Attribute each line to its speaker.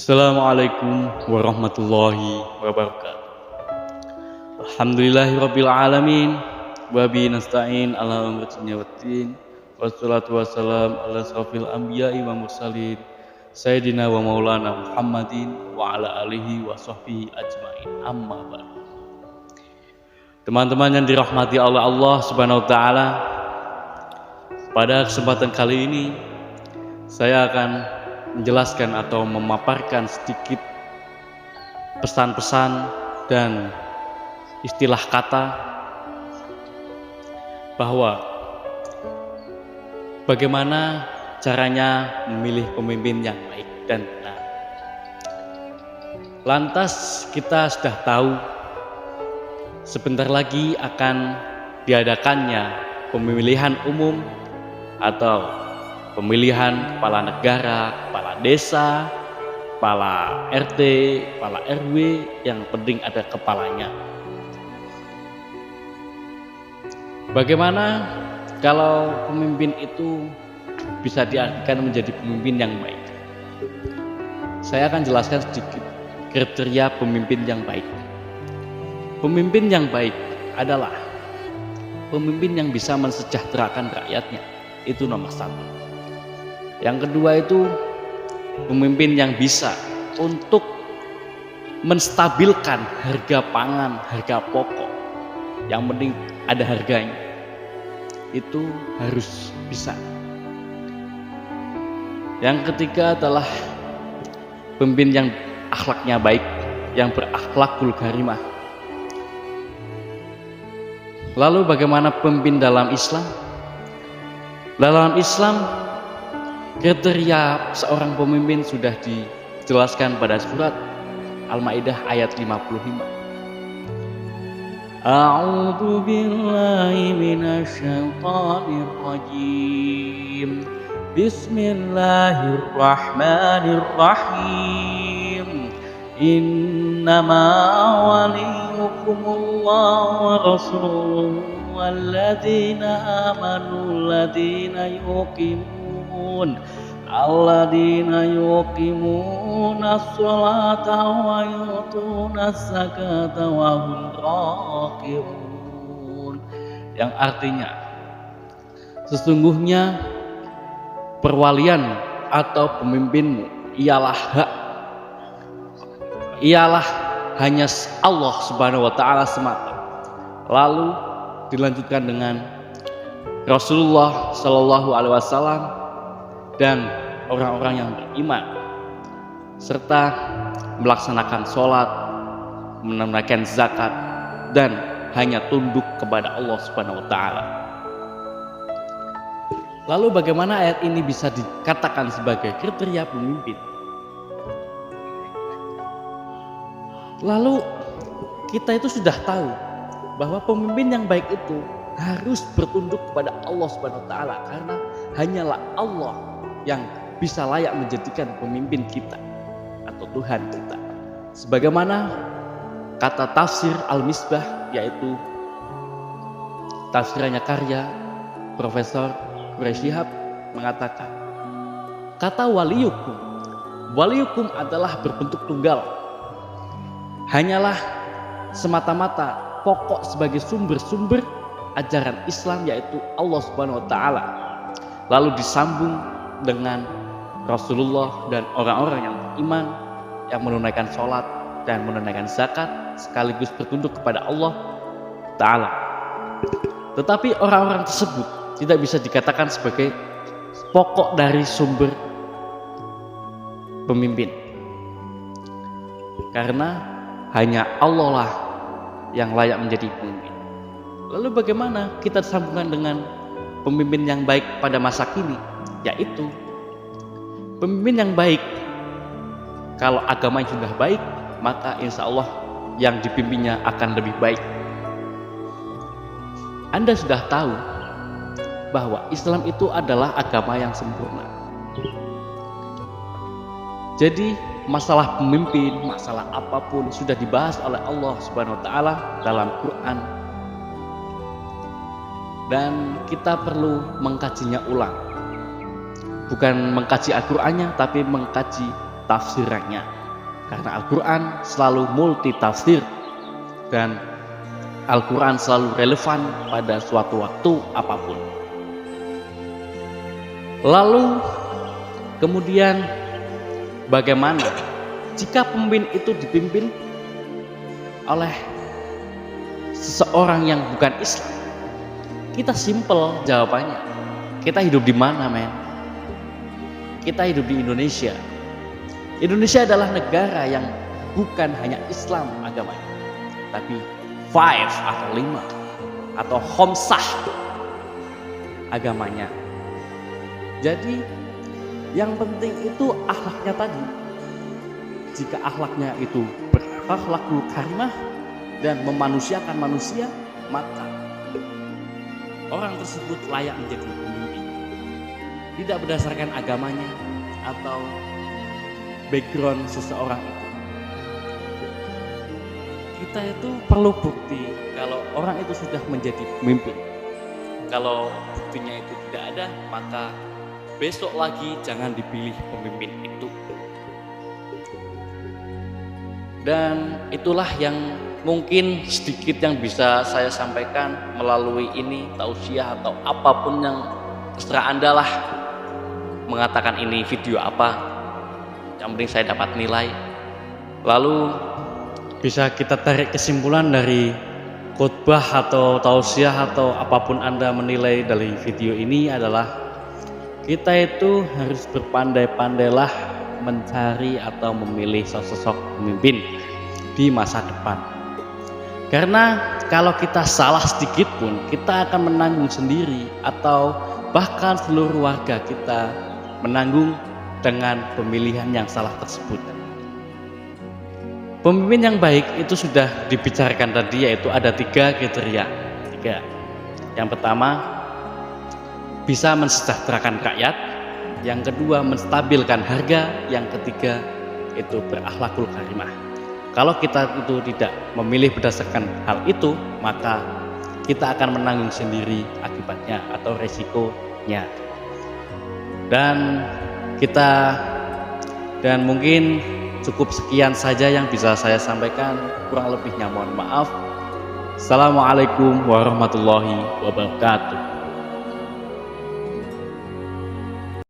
Speaker 1: Assalamualaikum warahmatullahi wabarakatuh. Alhamdulillahirabbil alamin wa bihi nasta'in ala umuri dunya waddin. Wassalatu wassalamu ala asrofil anbiya'i wa mursalin sayyidina wa maulana Muhammadin wa ala alihi wa sahbihi ajmain. Amma ba'du. Teman-teman yang dirahmati oleh Allah Subhanahu wa taala, pada kesempatan kali ini saya akan menjelaskan atau memaparkan sedikit pesan-pesan dan istilah kata bahwa bagaimana caranya memilih pemimpin yang baik dan benar. Lantas kita sudah tahu sebentar lagi akan diadakannya pemilihan umum atau pemilihan kepala negara, kepala desa, kepala RT, kepala RW, yang penting ada kepalanya. Bagaimana kalau pemimpin itu bisa diartikan menjadi pemimpin yang baik? Saya akan jelaskan sedikit kriteria pemimpin yang baik. Pemimpin yang baik adalah pemimpin yang bisa mensejahterakan rakyatnya. Itu nomor satu. Yang kedua itu pemimpin yang bisa untuk menstabilkan harga pangan, harga pokok. Yang penting ada harganya. Itu harus bisa. Yang ketiga adalah pemimpin yang akhlaknya baik, yang berakhlakul karimah. Lalu bagaimana pemimpin dalam Islam? Dalam Islam, kriteria seorang pemimpin sudah dijelaskan pada surat Al-Maidah ayat 55. A'udzu billahi minasyaitonir rajim. Bismillahirrahmanirrahim. Innama waliyukumullahu wa rasuluhu walladzina amanu alladzina yuqimuna sholata wa yutuna zakata wa hum raqiun. Yang artinya sesungguhnya perwalian atau pemimpinmu ialah hanya Allah Subhanahu wa taala semata. Lalu dilanjutkan dengan Rasulullah Shallallahu alaihi wasallam dan orang-orang yang beriman serta melaksanakan sholat, menunaikan zakat, dan hanya tunduk kepada Allah Subhanahu wa taala. Lalu bagaimana ayat ini bisa dikatakan sebagai kriteria pemimpin? Lalu kita itu sudah tahu bahwa pemimpin yang baik itu harus bertunduk kepada Allah Subhanahu wa taala, karena hanyalah Allah yang bisa layak menjadikan pemimpin kita atau Tuhan kita. Sebagaimana kata tafsir Al-Misbah, yaitu tafsirannya karya Profesor Quraish Shihab, mengatakan kata waliyukum adalah berbentuk tunggal, hanyalah semata-mata pokok sebagai sumber-sumber ajaran Islam, yaitu Allah Subhanahu wa taala. Lalu disambung dengan Rasulullah dan orang-orang yang beriman, yang menunaikan sholat dan menunaikan zakat sekaligus bertunduk kepada Allah taala. Tetapi orang-orang tersebut tidak bisa dikatakan sebagai pokok dari sumber pemimpin, karena hanya Allah lah yang layak menjadi pemimpin. Lalu bagaimana kita sambungkan dengan pemimpin yang baik pada masa kini? Yaitu pemimpin yang baik, kalau agamanya sudah baik, maka insya Allah yang dipimpinnya akan lebih baik. Anda sudah tahu bahwa Islam itu adalah agama yang sempurna. Jadi masalah pemimpin, masalah apapun sudah dibahas oleh Allah Subhanahu wa taala dalam Quran, dan kita perlu mengkajinya ulang. Bukan mengkaji Al-Qur'annya, tapi mengkaji tafsirannya, karena Al-Quran selalu multi tafsir dan Al-Quran selalu relevan pada suatu waktu apapun. Lalu kemudian bagaimana jika pemimpin itu dipimpin oleh seseorang yang bukan Islam? Kita simpel jawabannya. Kita hidup di mana, men? Kita hidup di Indonesia. Indonesia adalah negara yang bukan hanya Islam agamanya, tapi 5 atau 5 atau khamsah agamanya. Jadi yang penting itu akhlaknya tadi. Jika akhlaknya itu berakhlakul karimah dan memanusiakan manusia, maka orang tersebut layak menjadi pemimpin. Tidak berdasarkan agamanya atau background seseorang itu. Kita itu perlu bukti kalau orang itu sudah menjadi pemimpin. Kalau buktinya itu tidak ada, maka besok lagi jangan dipilih pemimpin itu. Dan itulah yang mungkin sedikit yang bisa saya sampaikan melalui ini tausiah atau apapun yang terserah Anda lah mengatakan ini video apa, yang penting saya dapat nilai. Lalu bisa kita tarik kesimpulan dari khotbah atau tausiah atau apapun Anda menilai dari video ini adalah kita itu harus berpandai-pandailah mencari atau memilih sosok pemimpin di masa depan. Karena kalau kita salah sedikit pun kita akan menanggung sendiri atau bahkan seluruh warga kita menanggung dengan pemilihan yang salah tersebut. Pemimpin yang baik itu sudah dibicarakan tadi, yaitu ada 3 kriteria. Yang pertama, bisa mensejahterakan rakyat. Yang kedua, menstabilkan harga. Yang ketiga, itu berakhlakul karimah. Kalau kita itu tidak memilih berdasarkan hal itu, maka kita akan menanggung sendiri akibatnya atau resikonya. Dan mungkin cukup sekian saja yang bisa saya sampaikan, kurang lebihnya mohon maaf. Assalamualaikum warahmatullahi wabarakatuh.